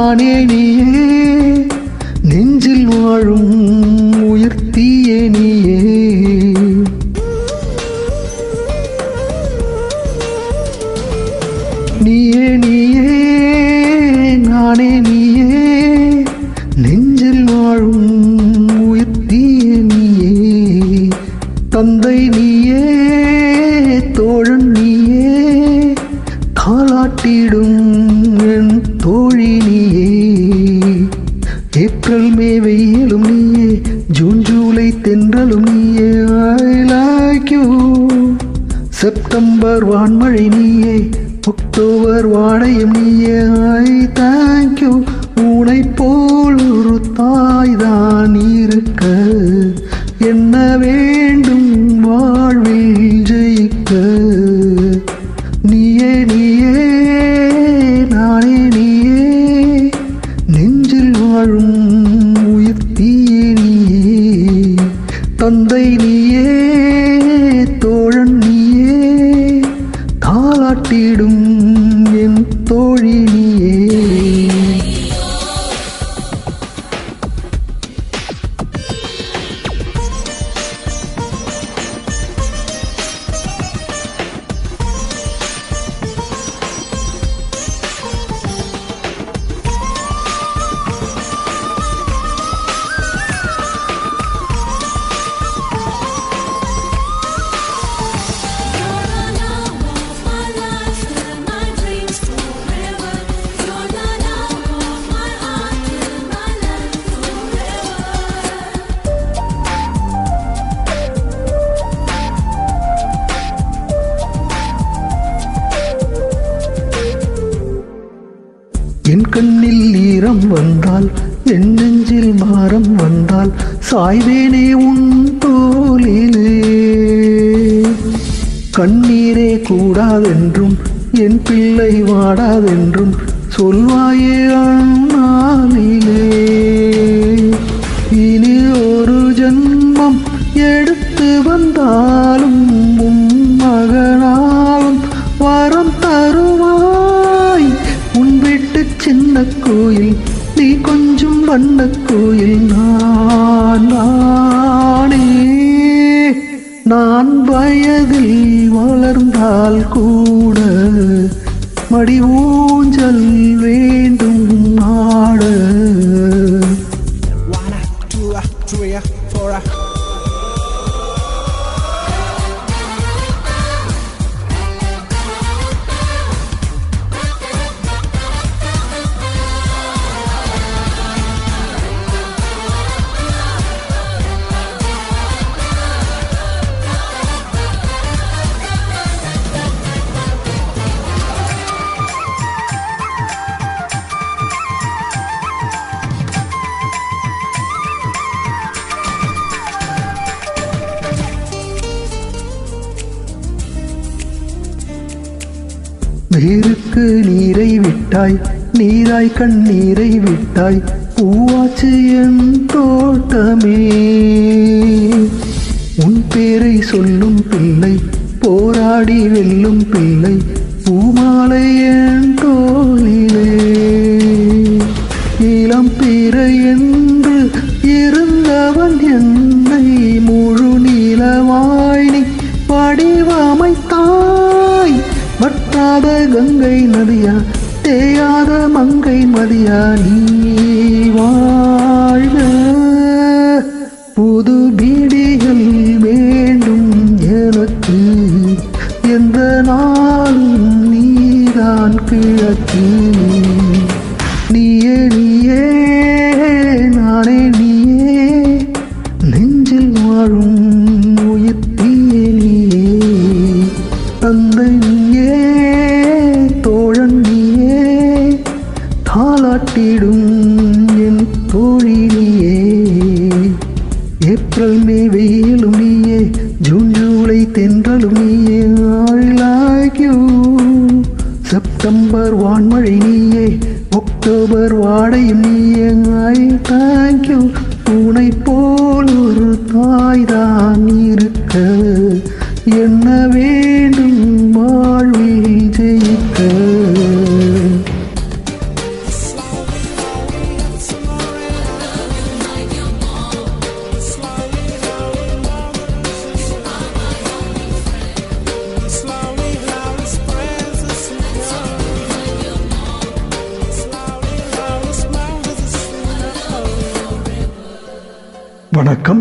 நானே நீயே நெஞ்சில் வாழும் உயர்த்தியே நீயே நீயே நீயே நானே நீயே நெஞ்சில் வாழும் உயர்த்தியே நீயே தந்தை நீயே தோழன் நீயே தாலாட்டிடும் என் தோழி நீயே ஏப்ரல் மே வெயிலும் நீயே ஜூன் ஜூலை தென்றலும் நீயே ஐ லைக் யூ செப்டம்பர் வான்மழை நீயே அக்டோபர் வாடையும் நீயே ஐ தேங்க் யூ உனை போல் ஒரு தாய்தான் இருக்க என்ன வேண்டும் வாழ்வில் ஜெயிக்க நீயே நீயே நானே நீயே நெஞ்சில் வாழும் உயர்த்தியே நீயே தந்தை நீயே தோழன் நீயே தாலாட்டிடும் என் தோழி நீயே என் கண்ணில் ஈரம் வந்தால் என் நெஞ்சில் பாரம் வந்தால் சாய்வேனே உன் தோளிலே கண்ணீரே கூடாதென்றும் என் பிள்ளை வாடாதென்றும் சொல்வாயே அந்நாளிலே இனி ஒரு ஜன்மம் எடுத்து வந்தாலும் உன் மகனாலும் வரம் தருவாய் உன் வீட்டு சின்ன கோயில் நீ கொஞ்சம் வண்ண கோயில் நானே நான் வயதில் வளர்ந்தால் கூட மடி ஊஞ்சல் வேண்டும் நாட வேருக்கு நீரை விட்டாய் நீராய் கண்ணீரை விட்டாய் பூவாச்சு என் தோட்டமே உன் பேரை சொல்லும் பிள்ளை போராடி வெல்லும் பிள்ளை பூமாலை என் தோளிலே இளம் பிறை என்று இருந்தவன் என்னை முழு நீலவாய் நீ வடிவமைத்தாய் வட்டாத கங்கை நதியா தேயாத மங்கை மதியா நீ வாழ்க புது பீடிகள் வேண்டும் எனக்கு எந்த நாளும் நீதான் கிழக்கு நீயே நீயே நானே நீயே நெஞ்சில் வாழும் உயிர்த்தியே நீயே தந்தை நீயே தோழன் நீயே தாலாட்டிடும் என் தோழி நீயே ஏப்ரல் மே வெயிலும் நீயே ஜூன் ஜூலை தென்றலும் நீயே ஐ லைக் யூ செப்டம்பர் வான்மழை நீயே அக்டோபர் வாடையும் நீயே ஐ தேங்க் யூ உனை போல் ஒரு தாய்தான் இருக்க என்ன வேண்டும் வாழ்வில் ஜெயிக்க வணக்கம்.